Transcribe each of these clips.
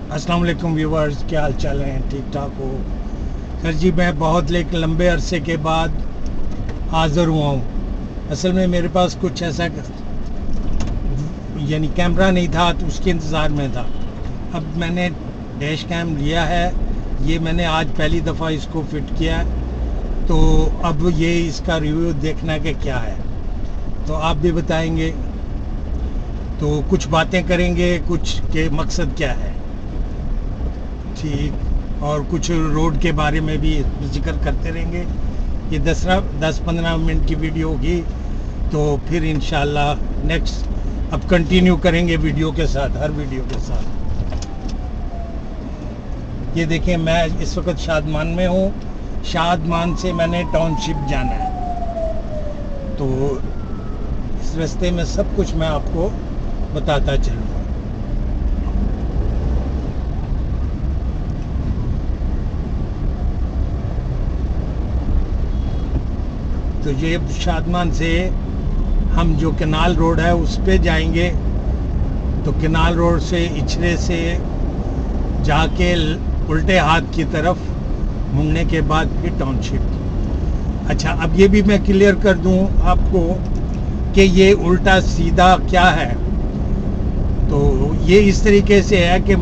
السلام علیکم ویورز، کیا حال چال ہیں؟ ٹھیک ٹھاک ہو؟ سر جی، میں بہت لمبے عرصے کے بعد حاضر ہوا ہوں۔ اصل میں میرے پاس کچھ ایسا یعنی کیمرہ نہیں تھا، تو اس کے انتظار میں تھا۔ اب میں نے ڈیش کیم لیا ہے، یہ میں نے آج پہلی دفعہ اس کو فٹ کیا ہے، تو اب یہ اس کا ریویو دیکھنا کہ کیا ہے، تو آپ بھی بتائیں گے، تو کچھ باتیں کریں گے، کچھ کہ مقصد کیا ہے، ٹھیک، اور کچھ روڈ کے بارے میں بھی ذکر کرتے رہیں گے۔ یہ 10-15 منٹ کی ویڈیو ہوگی، تو پھر انشاءاللہ نیکسٹ اب کنٹینیو کریں گے ویڈیو کے ساتھ، ہر ویڈیو کے ساتھ۔ یہ دیکھیں، میں اس وقت شادمان میں ہوں۔ شادمان سے میں نے ٹاؤن شپ جانا ہے، تو اس راستے میں سب کچھ میں آپ کو بتاتا چلوں۔ تو یہ شادمان سے ہم جو کنال روڈ ہے اس پہ جائیں گے، تو کنال روڈ سے اچھرے سے جا کے الٹے ہاتھ کی طرف مڑنے کے بعد پھر ٹاؤن شپ۔ اچھا، اب یہ بھی میں کلیئر کر دوں آپ کو کہ یہ الٹا سیدھا کیا ہے۔ تو یہ اس طریقے سے ہے کہ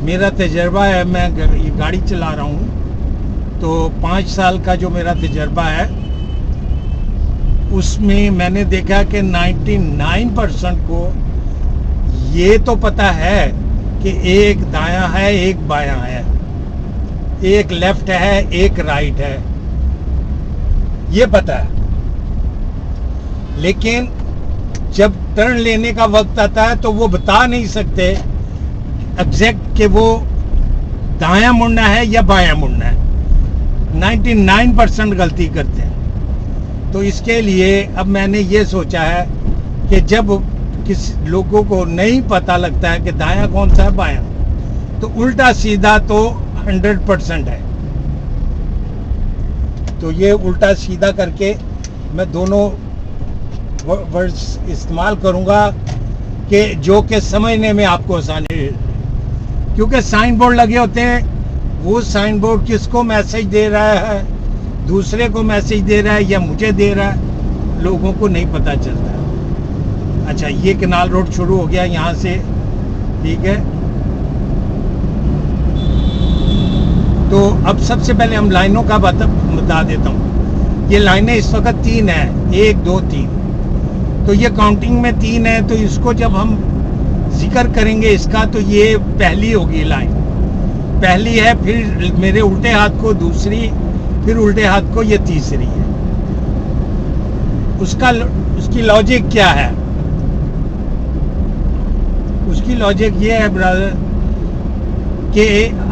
میرا تجربہ ہے، میں یہ گاڑی چلا رہا ہوں، تو 5 سال کا جو میرا تجربہ ہے، اس میں نے دیکھا کہ 99% کو یہ تو پتہ ہے کہ ایک دایاں ہے، ایک بایاں ہے، ایک لیفٹ ہے، ایک رائٹ ہے، یہ پتہ ہے۔ لیکن جب ٹرن لینے کا وقت آتا ہے تو وہ بتا نہیں سکتے ایگزیکٹ کہ وہ دایاں مڑنا ہے یا بایاں مڑنا ہے۔ 99% غلطی کرتے ہیں۔ تو اس کے لیے اب میں نے یہ سوچا ہے کہ جب کسی لوگوں کو نہیں پتہ لگتا ہے کہ دایاں کون سا ہے، بایاں، تو الٹا سیدھا تو 100% ہے۔ تو یہ الٹا سیدھا کر کے میں دونوں ورڈز استعمال کروں گا کہ جو کہ سمجھنے میں آپ کو آسانی ہے، کیونکہ سائن بورڈ لگے ہوتے ہیں، وہ سائن بورڈ کس کو میسج دے رہا ہے، دوسرے کو میسج دے رہا ہے یا مجھے دے رہا ہے، لوگوں کو نہیں پتہ چلتا۔ اچھا، یہ کنال روڈ شروع ہو گیا یہاں سے، ٹھیک ہے۔ تو اب سب سے پہلے ہم لائنوں کا بتا دیتا ہوں۔ یہ لائنیں اس وقت 3 ہیں، 1 2 3، تو یہ کاؤنٹنگ میں 3 ہے، تو اس کو جب ہم ذکر کریں گے اس کا، تو یہ پہلی ہوگی لائن، پہلی ہے، پھر میرے الٹے ہاتھ کو دوسری، پھر الٹے ہاتھ کو یہ تیسری ہے۔ اس کی لاجک کیا ہے؟ اس کی لاجک یہ ہے برادر کہ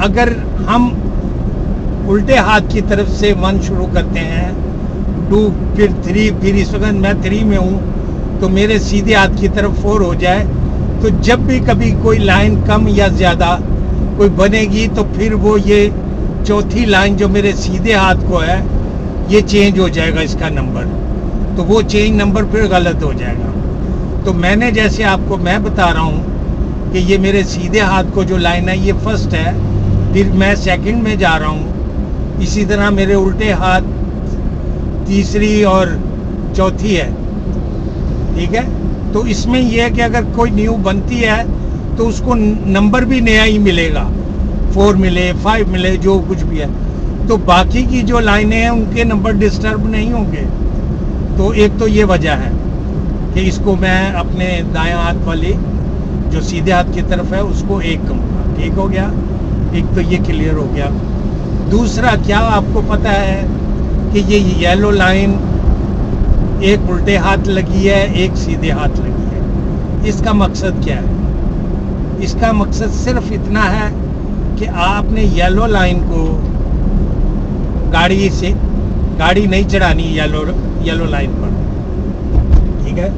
اگر ہم الٹے ہاتھ کی طرف سے 1 شروع کرتے ہیں، 2، پھر 3، پھر اس وقت میں 3 میں ہوں، تو میرے سیدھے ہاتھ کی طرف 4 ہو جائے، تو جب بھی کبھی کوئی لائن کم یا زیادہ کوئی بنے گی، تو پھر وہ یہ چوتھی لائن جو میرے سیدھے ہاتھ کو ہے، یہ چینج ہو جائے گا اس کا نمبر، تو وہ چینج نمبر پھر غلط ہو جائے گا۔ تو میں نے جیسے آپ کو میں بتا رہا ہوں کہ یہ میرے سیدھے ہاتھ کو جو لائن ہے یہ فرسٹ ہے، پھر میں سیکنڈ میں جا رہا ہوں، اسی طرح میرے الٹے ہاتھ تیسری اور چوتھی ہے، ٹھیک ہے۔ تو اس میں یہ ہے کہ اگر کوئی نیو بنتی ہے تو اس کو نمبر بھی نیا ہی ملے گا، 4 ملے، 5 ملے، جو کچھ بھی ہے، تو باقی کی جو لائنیں ہیں ان کے نمبر ڈسٹرب نہیں ہوں گے۔ تو ایک تو یہ وجہ ہے کہ اس کو میں اپنے دائیں ہاتھ والی جو سیدھے ہاتھ کی طرف ہے اس کو 1 کہوں گا، ٹھیک ہو گیا۔ ایک تو یہ کلیئر ہو گیا۔ دوسرا، کیا آپ کو پتہ ہے کہ یہ یلو لائن ایک الٹے ہاتھ لگی ہے، ایک سیدھے ہاتھ لگی ہے؟ اس کا مقصد کیا ہے؟ اس کا مقصد صرف اتنا ہے کہ آپ نے یلو لائن کو گاڑی نہیں چڑھانی یلو لائن پر، ٹھیک ہے۔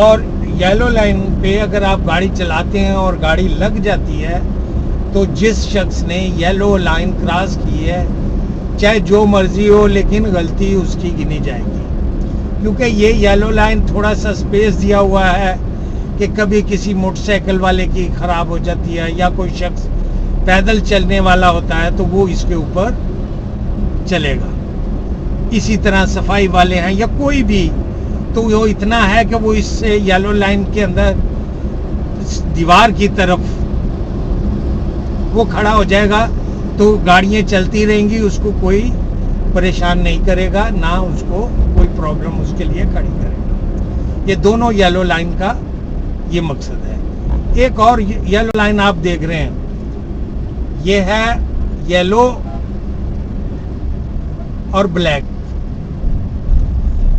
اور یلو لائن پہ اگر آپ گاڑی چلاتے ہیں اور گاڑی لگ جاتی ہے، تو جس شخص نے یلو لائن کراس کی ہے، چاہے جو مرضی ہو، لیکن غلطی اس کی گنی جائے گی، کیونکہ یہ یلو لائن تھوڑا سا سپیس دیا ہوا ہے کہ کبھی کسی موٹر سائیکل والے کی خراب ہو جاتی ہے یا کوئی شخص پیدل چلنے والا ہوتا ہے تو وہ اس کے اوپر چلے گا. اسی طرح صفائی والے ہیں یا کوئی بھی, تو وہ اتنا ہے کہ وہ اس سے یلو لائن کے اندر دیوار کی طرف وہ کھڑا ہو جائے گا تو گاڑیاں چلتی رہیں گی, اس کو کوئی پریشان نہیں کرے گا, نہ اس کو کوئی پرابلم اس کے لیے کھڑی کرے گا. یہ دونوں یلو لائن کا یہ مقصد ہے. ایک اور یلو لائن آپ دیکھ رہے ہیں, یہ ہے یلو اور بلیک.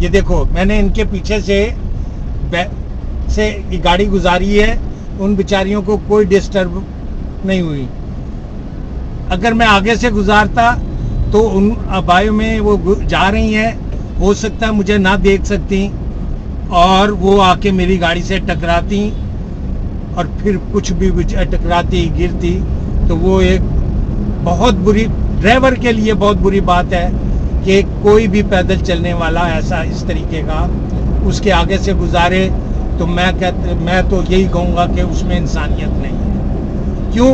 یہ دیکھو میں نے ان کے پیچھے سے گاڑی گزاری ہے, ان بیچاریوں کو کوئی ڈسٹرب نہیں ہوئی. اگر میں آگے سے گزارتا تو ان ابائیوں میں وہ جا رہی ہیں, ہو سکتا ہے مجھے نہ دیکھ سکتی اور وہ آ کے میری گاڑی سے ٹکراتی اور پھر کچھ بھی ٹکراتی گرتی, تو وہ ایک بہت بری, ڈرائیور کے لیے بہت بری بات ہے کہ کوئی بھی پیدل چلنے والا ایسا اس طریقے کا اس کے آگے سے گزارے. تو میں تو یہی کہوں گا کہ اس میں انسانیت نہیں ہے. کیوں؟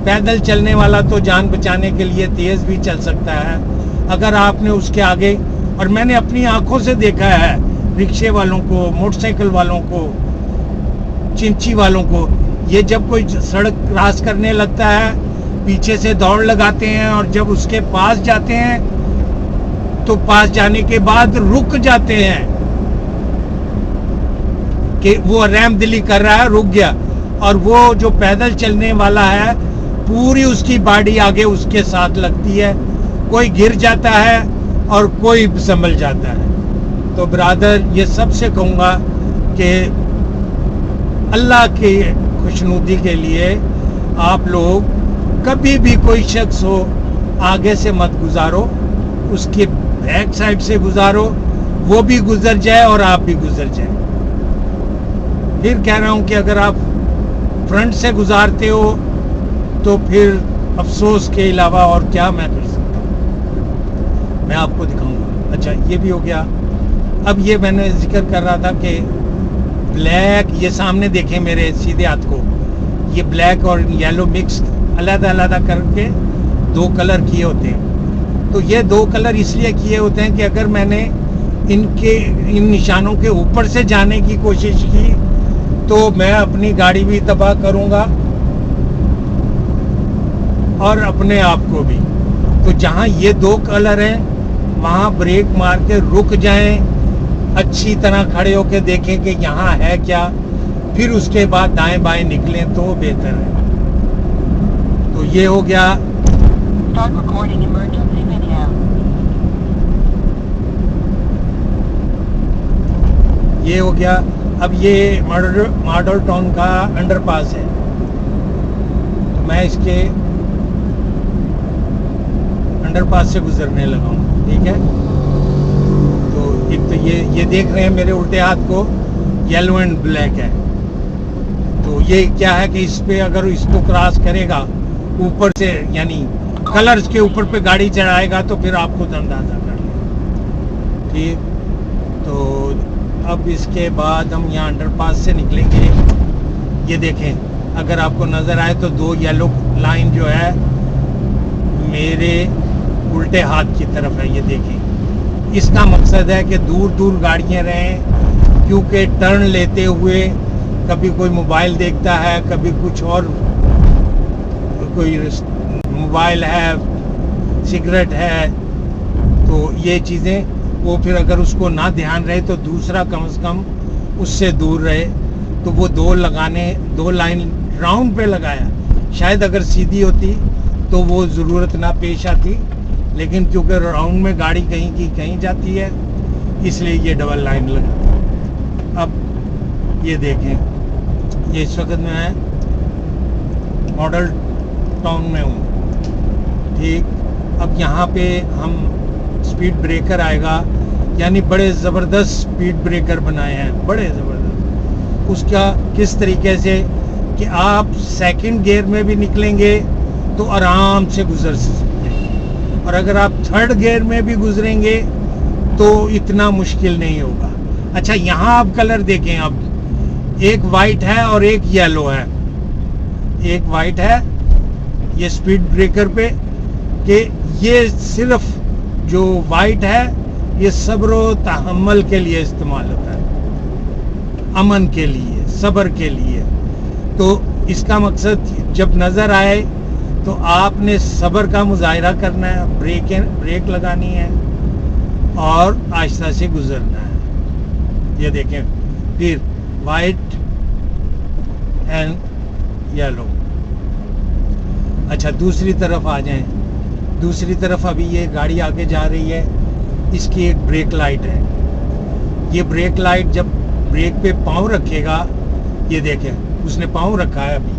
پیدل چلنے والا تو جان بچانے کے لیے تیز بھی چل سکتا ہے. اگر آپ نے اس کے آگے, اور میں نے اپنی آنکھوں سے دیکھا ہے رکشے والوں کو, موٹر سائیکل والوں کو, چنچی والوں کو, یہ جب کوئی سڑک کراس کرنے لگتا ہے پیچھے سے دوڑ لگاتے ہیں اور جب اس کے پاس جاتے ہیں تو پاس جانے کے بعد رک جاتے ہیں کہ وہ رحم دلی کر رہا ہے, رک گیا, اور وہ جو پیدل چلنے والا ہے پوری اس کی باڈی آگے اس کے ساتھ لگتی ہے, کوئی گر جاتا ہے اور کوئی سنبھل جاتا ہے. تو برادر یہ سب سے کہوں گا کہ اللہ کی خوشنودی کے لیے آپ لوگ کبھی بھی کوئی شخص ہو آگے سے مت گزارو, اس کے بیک سائڈ سے گزارو, وہ بھی گزر جائے اور آپ بھی گزر جائیں. پھر کہہ رہا ہوں کہ اگر آپ فرنٹ سے گزارتے ہو تو پھر افسوس کے علاوہ اور کیا میں کر سکتا ہوں, میں آپ کو دکھاؤں گا. اچھا یہ بھی ہو گیا. اب یہ میں نے ذکر کر رہا تھا کہ بلیک, یہ سامنے دیکھیں میرے سیدھے ہاتھ کو, یہ بلیک اور یلو مکس علیحدہ علیحدہ کر کے دو کلر کیے ہوتے ہیں. تو یہ دو کلر اس لیے کیے ہوتے ہیں کہ اگر میں نے ان نشانوں کے اوپر سے جانے کی کوشش کی تو میں اپنی گاڑی بھی تباہ کروں گا اور اپنے آپ کو بھی. تو جہاں یہ دو کلر ہیں وہاں بریک مار کے رک جائیں, اچھی طرح کھڑے ہو کے دیکھیں کہ یہاں ہے کیا, پھر اس کے بعد دائیں بائیں نکلیں تو بہتر ہے. تو یہ ہو گیا. یہ ہو گیا. اب یہ ماڈل ٹاؤن کا انڈر پاس ہے, تو میں اس کے انڈر پاس سے گزرنے لگا ہوں. ٹھیک ہے, تو ایک تو یہ دیکھ رہے ہیں میرے الٹے ہاتھ کو یلو اینڈ بلیک ہے. تو یہ کیا ہے کہ اس پہ اگر اس کو کراس کرے گا اوپر سے, یعنی کلرز کے اوپر پہ گاڑی چڑھائے گا تو پھر آپ خود اندازہ کر لیں. ٹھیک, تو اب اس کے بعد ہم یہاں انڈر پاس سے نکلیں گے. یہ دیکھیں اگر آپ کو نظر آئے تو دو یلو لائن جو ہے میرے الٹے ہاتھ کی طرف ہے. یہ دیکھیں, اس کا مقصد ہے کہ دور دور گاڑیاں رہیں, کیونکہ ٹرن لیتے ہوئے کبھی کوئی موبائل دیکھتا ہے, کبھی کچھ اور, کوئی موبائل ہے, سگریٹ ہے, تو یہ چیزیں وہ پھر اگر اس کو نہ دھیان رہے تو دوسرا کم از کم اس سے دور رہے. تو وہ دو لائن راؤنڈ پہ لگایا. شاید اگر سیدھی ہوتی تو وہ ضرورت نہ پیش آتی, لیکن کیونکہ راؤنڈ میں گاڑی کہیں کی کہیں جاتی ہے اس لیے یہ ڈبل لائن لگا. اب یہ دیکھیں, یہ اس وقت میں ماڈل ٹاؤن میں ہوں. ٹھیک, اب یہاں پہ ہم سپیڈ بریکر آئے گا, یعنی بڑے زبردست سپیڈ بریکر بنائے ہیں, بڑے زبردست. اس کا کس طریقے سے کہ آپ سیکنڈ گیئر میں بھی نکلیں گے تو آرام سے گزر سکتے ہیں, اور اگر آپ تھرڈ گیئر میں بھی گزریں گے تو اتنا مشکل نہیں ہوگا. اچھا یہاں آپ کلر دیکھیں, اب ایک وائٹ ہے اور ایک یلو ہے. ایک وائٹ ہے یہ سپیڈ بریکر پہ کہ یہ صرف جو وائٹ ہے یہ صبر و تحمل کے لیے استعمال ہوتا ہے, امن کے لیے, صبر کے لیے. تو اس کا مقصد جب نظر آئے تو آپ نے صبر کا مظاہرہ کرنا ہے, بریک لگانی ہے اور آہستہ سے گزرنا ہے. یہ دیکھیں پھر وائٹ اینڈ یلو. اچھا دوسری طرف آ جائیں. دوسری طرف ابھی یہ گاڑی آگے جا رہی ہے, اس کی ایک بریک لائٹ ہے. یہ بریک لائٹ جب بریک پہ پاؤں رکھے گا, یہ دیکھیں اس نے پاؤں رکھا ہے ابھی,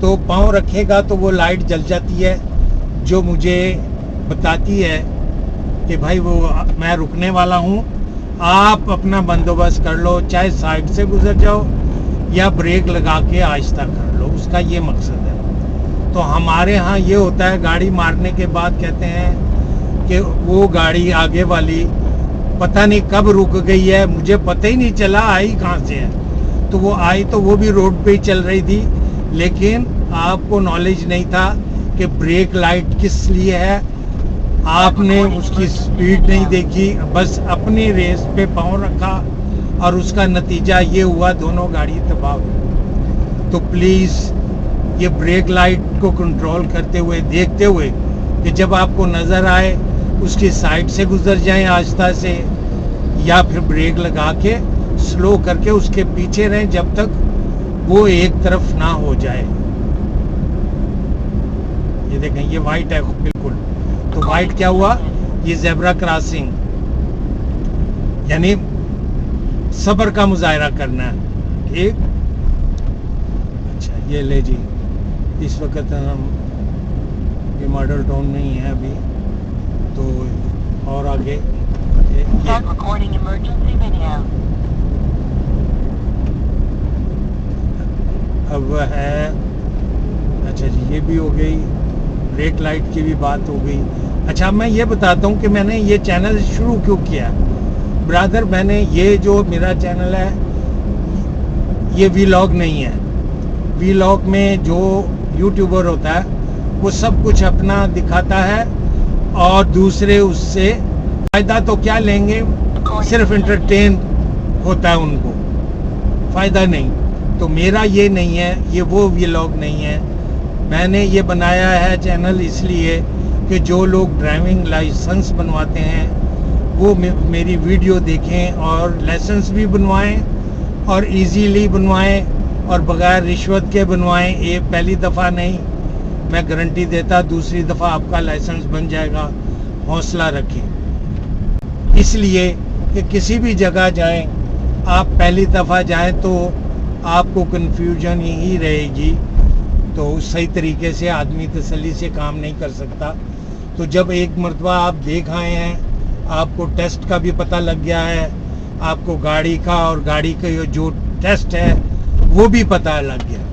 تو پاؤں رکھے گا تو وہ لائٹ جل جاتی ہے جو مجھے بتاتی ہے کہ بھائی وہ میں رکنے والا ہوں, آپ اپنا بندوبست کر لو, چاہے سائڈ سے گزر جاؤ یا بریک لگا کے آہستہ کر لو. اس کا یہ مقصد ہے. تو ہمارے ہاں یہ ہوتا ہے گاڑی مارنے کے بعد کہتے ہیں کہ وہ گاڑی آگے والی پتہ نہیں کب رک گئی ہے, مجھے پتہ ہی نہیں چلا آئی کہاں سے ہے. تو وہ آئی تو وہ بھی روڈ پہ ہی چل رہی تھی, لیکن آپ کو نالج نہیں تھا کہ بریک لائٹ کس لیے ہے. آپ نے اس کی سپیڈ نہیں دیکھی, بس اپنی ریس پہ پاؤں رکھا اور اس کا نتیجہ یہ ہوا دونوں گاڑی تباہ ہوئی. تو پلیز یہ بریک لائٹ کو کنٹرول کرتے ہوئے, دیکھتے ہوئے کہ جب آپ کو نظر آئے اس کی سائڈ سے گزر جائیں آہستہ سے, یا پھر بریک لگا کے سلو کر کے اس کے پیچھے رہیں جب تک وہ ایک طرف نہ ہو جائے. یہ دیکھیں یہ وائٹ ہے بالکل. تو وائٹ کیا ہوا, یہ زیبرا کراسنگ, یعنی صبر کا مظاہرہ کرنا ہے. ٹھیک, اچھا یہ لے جی. اس وقت ہم یہ ماڈل ٹاؤن نہیں ہے ابھی, تو اور آگے اب ہے. اچھا جی یہ بھی ہو گئی, بریک لائٹ کی بھی بات ہو گئی. اچھا میں یہ بتاتا ہوں کہ میں نے یہ چینل شروع کیوں کیا. برادر میں نے یہ جو میرا چینل ہے یہ ویلاگ نہیں ہے. ویلاگ میں جو یوٹیوبر ہوتا ہے وہ سب کچھ اپنا دکھاتا ہے اور دوسرے اس سے فائدہ تو کیا لیں گے, صرف انٹرٹین ہوتا ہے, ان کو فائدہ نہیں. تو میرا یہ نہیں ہے, یہ وہ ویلاگ نہیں ہے. میں نے یہ بنایا ہے چینل اس لیے کہ جو لوگ ڈرائیونگ لائسنس بنواتے ہیں وہ میری ویڈیو دیکھیں اور لائسنس بھی بنوائیں اور ایزیلی بنوائیں اور بغیر رشوت کے بنوائیں. یہ پہلی دفعہ نہیں, میں گارنٹی دیتا دوسری دفعہ آپ کا لائسنس بن جائے گا. حوصلہ رکھیں, اس لیے کہ کسی بھی جگہ جائیں, آپ پہلی دفعہ جائیں تو آپ کو کنفیوژن ہی رہے گی, تو صحیح طریقے سے آدمی تسلی سے کام نہیں کر سکتا. تو جب ایک مرتبہ آپ دیکھ آئے ہیں, آپ کو ٹیسٹ کا بھی پتہ لگ گیا ہے, آپ کو گاڑی کا اور گاڑی کا جو ٹیسٹ ہے وہ بھی پتہ لگ گیا,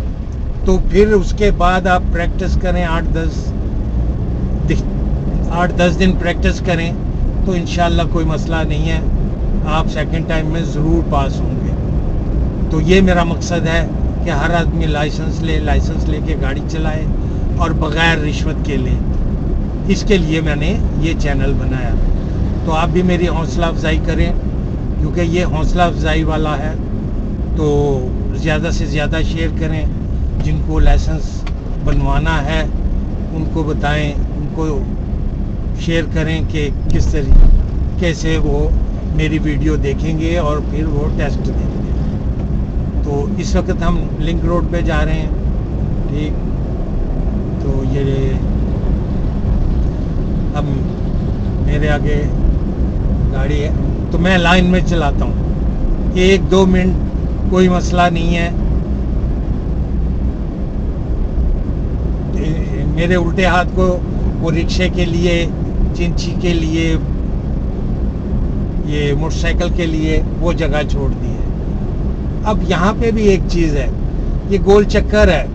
تو پھر اس کے بعد آپ پریکٹس کریں, 8-10 دن پریکٹس کریں تو انشاءاللہ کوئی مسئلہ نہیں ہے, آپ سیکنڈ ٹائم میں ضرور پاس ہوں گے. تو یہ میرا مقصد ہے کہ ہر آدمی لائسنس لے کے گاڑی چلائے اور بغیر رشوت کے لے. اس کے لیے میں نے یہ چینل بنایا. تو آپ بھی میری حوصلہ افزائی کریں, کیونکہ یہ حوصلہ افزائی والا ہے. تو زیادہ سے زیادہ شیئر کریں, جن کو لائسنس بنوانا ہے ان کو بتائیں, ان کو شیئر کریں کہ کس طریقے سے وہ میری ویڈیو دیکھیں گے اور پھر وہ ٹیسٹ دیں گے. تو اس وقت ہم لنک روڈ پہ جا رہے ہیں. ٹھیک, تو یہ اب میرے آگے گاڑی ہے تو میں لائن میں چلاتا ہوں, 1-2 منٹ کوئی مسئلہ نہیں ہے. میرے الٹے ہاتھ کو وہ رکشے کے لیے, چنچی کے لیے, یہ موٹر سائیکل کے لیے وہ جگہ چھوڑ دی ہے. اب یہاں پہ بھی ایک چیز ہے, یہ گول چکر ہے.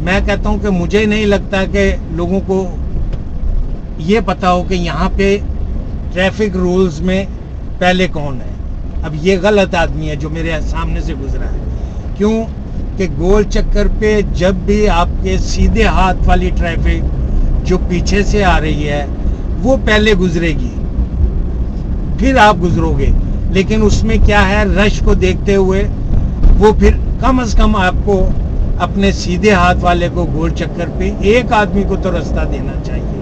میں کہتا ہوں کہ مجھے نہیں لگتا کہ لوگوں کو یہ پتا ہو کہ یہاں پہ ٹریفک رولز میں پہلے کون ہے. اب یہ غلط آدمی ہے جو میرے سامنے سے گزرا ہے. کیوں کہ گول چکر پہ جب بھی آپ کے سیدھے ہاتھ والی ٹریفک جو پیچھے سے آ رہی ہے وہ پہلے گزرے گی, پھر آپ گزرو گے. لیکن اس میں کیا ہے, رش کو دیکھتے ہوئے وہ پھر کم از کم آپ کو اپنے سیدھے ہاتھ والے کو گول چکر پہ ایک آدمی کو تو راستہ دینا چاہیے.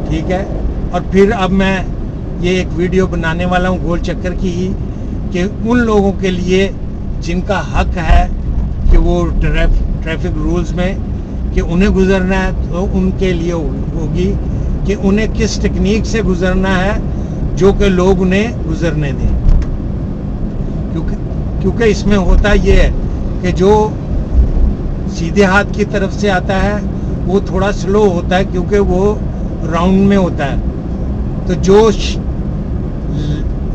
ٹھیک ہے. اور پھر اب میں یہ ایک ویڈیو بنانے والا ہوں گول چکر کی ہی, کہ ان لوگوں کے لیے جن کا حق ہے کہ وہ ٹریفک رولز میں کہ انہیں گزرنا ہے, تو ان کے لیے ہوگی کہ انہیں کس ٹیکنیک سے گزرنا ہے جو کہ لوگ انہیں گزرنے دیں. کیونکہ اس میں ہوتا یہ ہے کہ جو سیدھے ہاتھ کی طرف سے آتا ہے وہ تھوڑا سلو ہوتا ہے کیونکہ وہ راؤنڈ میں ہوتا ہے. تو جو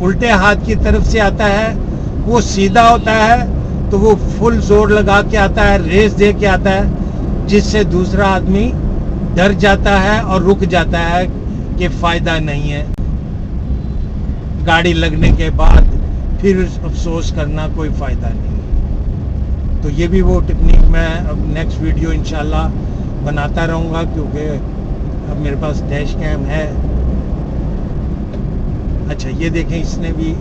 الٹے ہاتھ کی طرف سے آتا ہے وہ سیدھا ہوتا ہے, تو وہ فل زور لگا کے آتا ہے, ریس دے کے آتا ہے, جس سے دوسرا آدمی ڈر جاتا ہے اور رک جاتا ہے کہ فائدہ نہیں ہے, گاڑی لگنے کے بعد پھر افسوس کرنا کوئی فائدہ نہیں. تو یہ بھی وہ ٹیکنیک میں اب نیکسٹ ویڈیو انشاءاللہ بناتا رہوں گا, کیونکہ اب میرے پاس ڈیش کیم ہے. اچھا یہ دیکھیں, اس نے بھی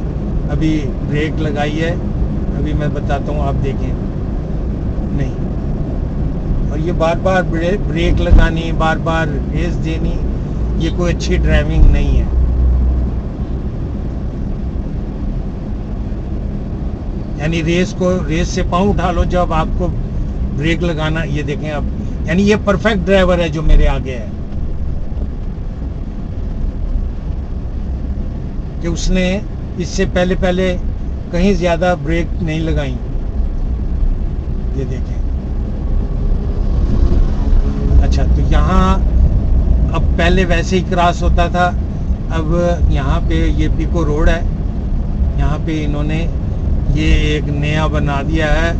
ابھی بریک لگائی ہے, ابھی میں بتاتا ہوں, آپ دیکھیں نہیں. اور یہ بار بار بریک لگانی, بار بار ریس دینی, یہ کوئی اچھی ڈرائیونگ نہیں ہے. یعنی ریس سے پاؤں اٹھا لو جب آپ کو بریک لگانا. یہ دیکھیں اب, یعنی یہ پرفیکٹ ڈرائیور ہے جو میرے آگے ہے, کہ اس نے اس سے پہلے کہیں زیادہ بریک نہیں لگائیں. یہ دیکھیں. اچھا تو یہاں اب پہلے ویسے ہی کراس ہوتا تھا, اب یہاں پہ یہ پیکو روڈ ہے, یہاں پہ انہوں نے یہ ایک نیا بنا دیا ہے.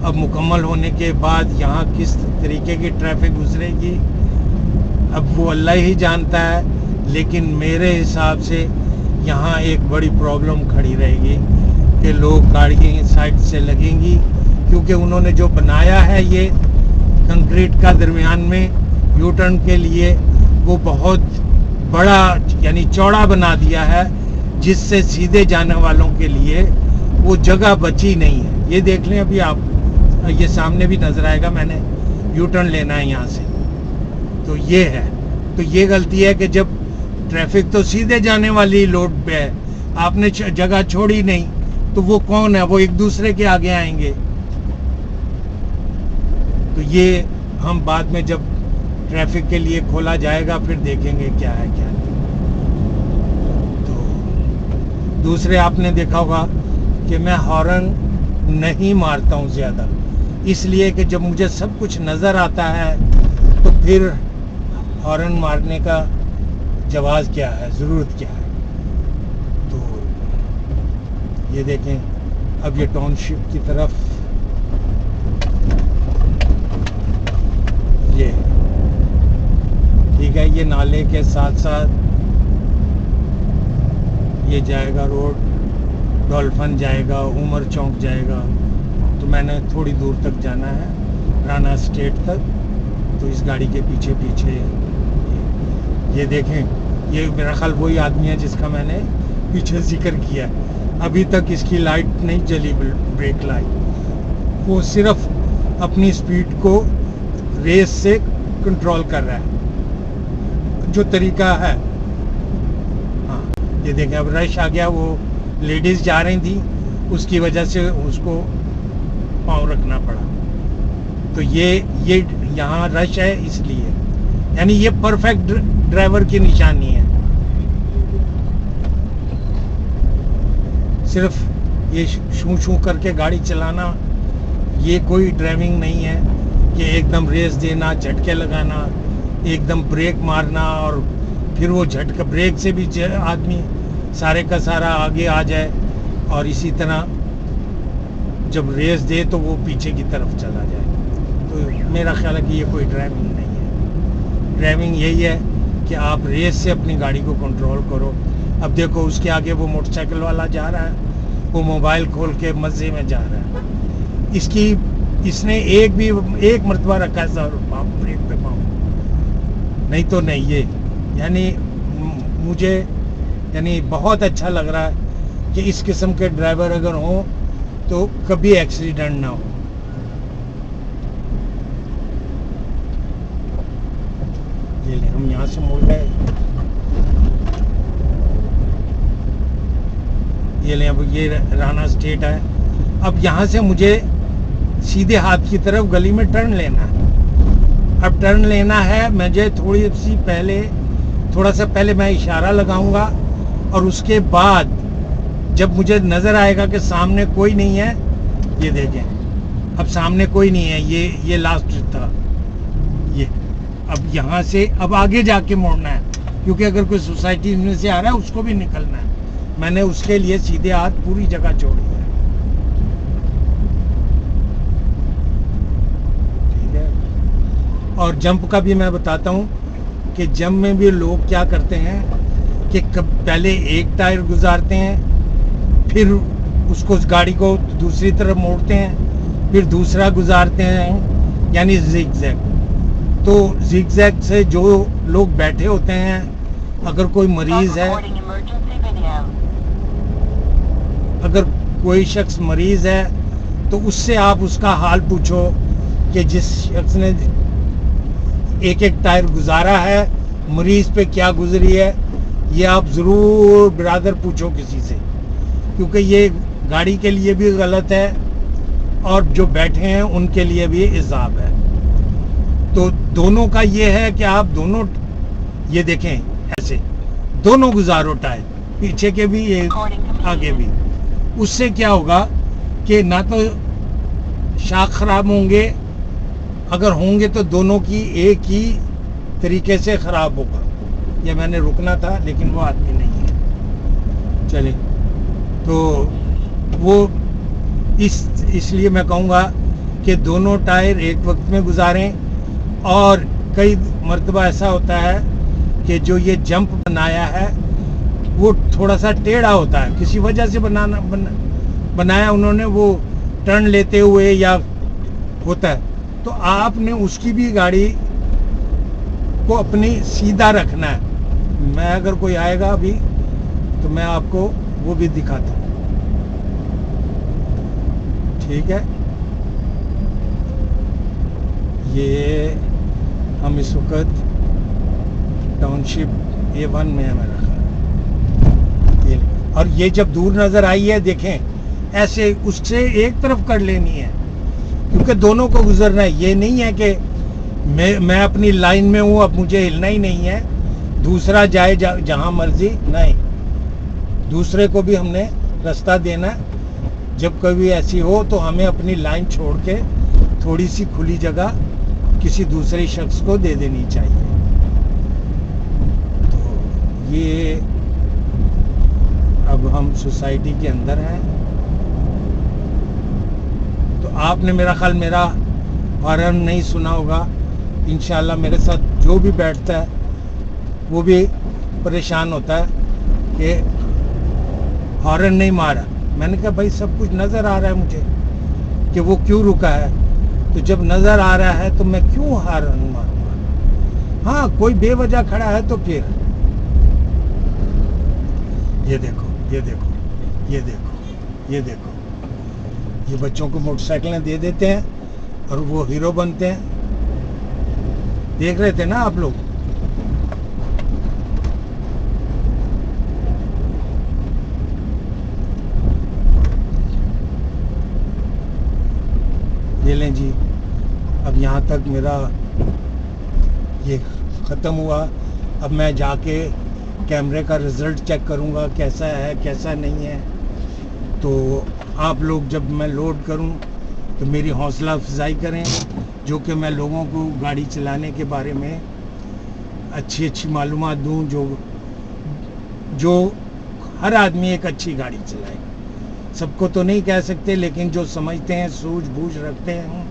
اب مکمل ہونے کے بعد یہاں کس طریقے کی ٹریفک گزرے گی اب وہ اللہ ہی جانتا ہے, لیکن میرے حساب سے یہاں ایک بڑی پرابلم کھڑی رہے گی کہ لوگ گاڑیاں سائڈ سے لگیں گی, کیونکہ انہوں نے جو بنایا ہے یہ کنکریٹ کا درمیان میں یو ٹرن کے لیے وہ بہت بڑا یعنی چوڑا بنا دیا ہے, جس سے سیدھے جانے والوں کے لیے وہ جگہ بچی نہیں ہے. یہ دیکھ لیں, ابھی آپ یہ سامنے بھی نظر آئے گا, میں نے یو ٹرن لینا ہے یہاں سے. تو یہ ہے, تو یہ غلطی ہے کہ جب ٹریفک تو سیدھے جانے والی روڈ پہ ہے, آپ نے جگہ چھوڑی نہیں, تو وہ کون ہے, وہ ایک دوسرے کے آگے آئیں گے. تو یہ ہم بعد میں جب ٹریفک کے لیے کھولا جائے گا پھر دیکھیں گے کیا ہے کیا نہیں. تو دوسرے آپ نے دیکھا ہوگا کہ میں ہارن نہیں مارتا ہوں زیادہ, اس لیے کہ جب مجھے سب کچھ نظر آتا ہے تو پھر ہارن مارنے کا جواز کیا ہے, ضرورت کیا ہے. تو یہ دیکھیں, اب یہ ٹاؤن شپ کی طرف یہ ٹھیک ہے, یہ نالے کے ساتھ ساتھ یہ جائے گا روڈ, ڈولفن جائے گا, عمر چوک جائے گا. تو میں نے تھوڑی دور تک جانا ہے, رانا اسٹیٹ تک. تو اس گاڑی کے پیچھے یہ دیکھیں, یہ میرا خیال وہی آدمی ہے جس کا میں نے پیچھے ذکر کیا. ابھی تک اس کی لائٹ نہیں جلی, بریک لائٹ. وہ صرف اپنی سپیڈ کو ریس سے کنٹرول کر رہا ہے جو طریقہ ہے. ہاں یہ دیکھیں, اب رش آ گیا, وہ لیڈیز جا رہی تھیں, اس کی وجہ سے اس کو پاؤں رکھنا پڑا. تو یہ یہاں رش ہے اس لیے, یعنی یہ پرفیکٹ ڈرائیور کی نشانی ہے. صرف یہ شوں کر کے گاڑی چلانا یہ کوئی ڈرائیونگ نہیں ہے, کہ ایک دم ریس دینا, جھٹکے لگانا, ایک دم بریک مارنا, اور پھر وہ جھٹکا بریک سے بھی آدمی سارے کا سارا آگے آ جائے, اور اسی طرح جب ریس دے تو وہ پیچھے کی طرف چلا جائے. تو میرا خیال ہے کہ یہ کوئی ڈرائیونگ نہیں ہے. ڈرائیونگ یہی ہے کہ آپ ریس سے اپنی گاڑی کو کنٹرول کرو, اب دیکھو اس کے آگے وہ موٹر سائیکل والا جا رہا ہے، وہ موبائل کھول کے مزے میں جا رہا ہے. اس نے ایک مرتبہ رکھا ہے سر بریک پہ پاؤں، نہیں تو نہیں. یہ یعنی مجھے یعنی بہت اچھا لگ رہا ہے کہ اس قسم کے ڈرائیور اگر ہوں تو کبھی ایکسیڈنٹ نہ ہو. یہ لیں ہم یہاں سے مڑ گئے. یہ لیں اب یہ رانا اسٹیٹ ہے. اب یہاں سے مجھے سیدھے ہاتھ کی طرف گلی میں ٹرن لینا ہے. اب ٹرن لینا ہے مجھے تھوڑا سا پہلے میں اشارہ لگاؤں گا، اور اس کے بعد جب مجھے نظر آئے گا کہ سامنے کوئی نہیں ہے، یہ دیکھیں اب سامنے کوئی نہیں ہے، یہ لاسٹ تھا. یہ اب یہاں سے اب آگے جا کے موڑنا ہے، کیونکہ اگر کوئی سوسائٹی میں سے آ رہا ہے اس کو بھی نکلنا ہے. میں نے اس کے لیے سیدھے ہاتھ پوری جگہ چھوڑی ہے. ٹھیک ہے. اور جمپ کا بھی میں بتاتا ہوں کہ جمپ میں بھی لوگ کیا کرتے ہیں کہ پہلے ایک ٹائر گزارتے ہیں، پھر اس گاڑی کو دوسری طرف موڑتے ہیں، پھر دوسرا گزارتے ہیں، یعنی زگ زیگ. تو زگ زیگ سے جو لوگ بیٹھے ہوتے ہیں، اگر کوئی مریض ہے، اگر کوئی شخص مریض ہے تو اس سے آپ اس کا حال پوچھو کہ جس شخص نے ایک ٹائر گزارا ہے مریض پہ کیا گزری ہے. یہ آپ ضرور برادر پوچھو کسی سے، کیونکہ یہ گاڑی کے لیے بھی غلط ہے اور جو بیٹھے ہیں ان کے لیے بھی عذاب ہے. تو دونوں کا یہ ہے کہ آپ دونوں یہ دیکھیں ایسے دونوں گزارو ٹائر، پیچھے کے بھی آگے بھی. اس سے کیا ہوگا کہ نہ تو شاخ خراب ہوں گے، اگر ہوں گے تو دونوں کی ایک ہی طریقے سے خراب ہوگا. یہ میں نے رکنا تھا لیکن وہ آدمی نہیں ہے. چلے تو وہ اس لیے میں کہوں گا کہ دونوں ٹائر ایک وقت میں گزاریں. اور کئی مرتبہ ایسا ہوتا ہے کہ جو یہ جمپ بنایا ہے وہ تھوڑا سا ٹیڑھا ہوتا ہے، کسی وجہ سے بنایا انہوں نے، وہ ٹرن لیتے ہوئے یا ہوتا ہے. تو آپ نے اس کی بھی گاڑی کو اپنی سیدھا رکھنا ہے. میں اگر کوئی آئے گا ابھی تو میں آپ کو وہ بھی دکھاتا ہوں. ٹھیک ہے. یہ ہم اس وقت ٹاؤن شپ A1 میں ہمیں رکھا. اور یہ جب دور نظر آئی ہے دیکھیں ایسے اس سے ایک طرف کر لینی ہے، کیونکہ دونوں کو گزرنا ہے. یہ نہیں ہے کہ میں اپنی لائن میں ہوں اب مجھے ہلنا ہی نہیں ہے، دوسرا جائے جہاں مرضی. نہیں، دوسرے کو بھی ہم نے راستہ دینا. جب کبھی ایسی ہو تو ہمیں اپنی لائن چھوڑ کے تھوڑی سی کھلی جگہ کسی دوسرے شخص کو دے دینی چاہیے. تو یہ اب ہم سوسائٹی کے اندر ہیں. تو آپ نے میرا خیال میرا ہارن نہیں سنا ہوگا. انشاءاللہ میرے ساتھ جو بھی بیٹھتا ہے وہ بھی پریشان ہوتا ہے کہ ہارن نہیں مارا. میں نے کہا بھائی سب کچھ نظر آ رہا ہے مجھے کہ وہ کیوں رکا ہے. تو جب نظر آ رہا ہے تو میں کیوں ہارن ماروں گا؟ ہاں کوئی بے وجہ کھڑا ہے تو پھر یہ دیکھو یہ دیکھو یہ دیکھو یہ دیکھو یہ بچوں کو موٹر سائیکلیں دے دیتے ہیں اور وہ ہیرو بنتے ہیں. دیکھ رہے تھے نا آپ لوگ. یہ لیں جی اب یہاں تک میرا یہ ختم ہوا. اب میں جا کے کیمرے کا رزلٹ چیک کروں گا کیسا ہے کیسا نہیں ہے. تو آپ لوگ جب میں لوڈ کروں تو میری حوصلہ افزائی کریں، جو کہ میں لوگوں کو گاڑی چلانے کے بارے میں اچھی معلومات دوں، جو ہر آدمی ایک اچھی گاڑی چلائے. سب کو تو نہیں کہہ سکتے، لیکن جو سمجھتے ہیں، سوجھ بوجھ رکھتے ہیں،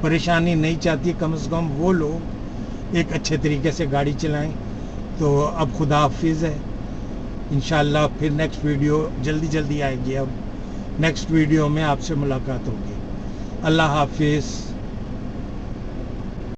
پریشانی نہیں چاہتی، کم از کم وہ لوگ ایک اچھے طریقے سے گاڑی چلائیں. تو اب خدا حافظ ہے. انشاءاللہ پھر نیکسٹ ویڈیو جلدی آئے گی. اب نیکسٹ ویڈیو میں آپ سے ملاقات ہوگی. اللہ حافظ.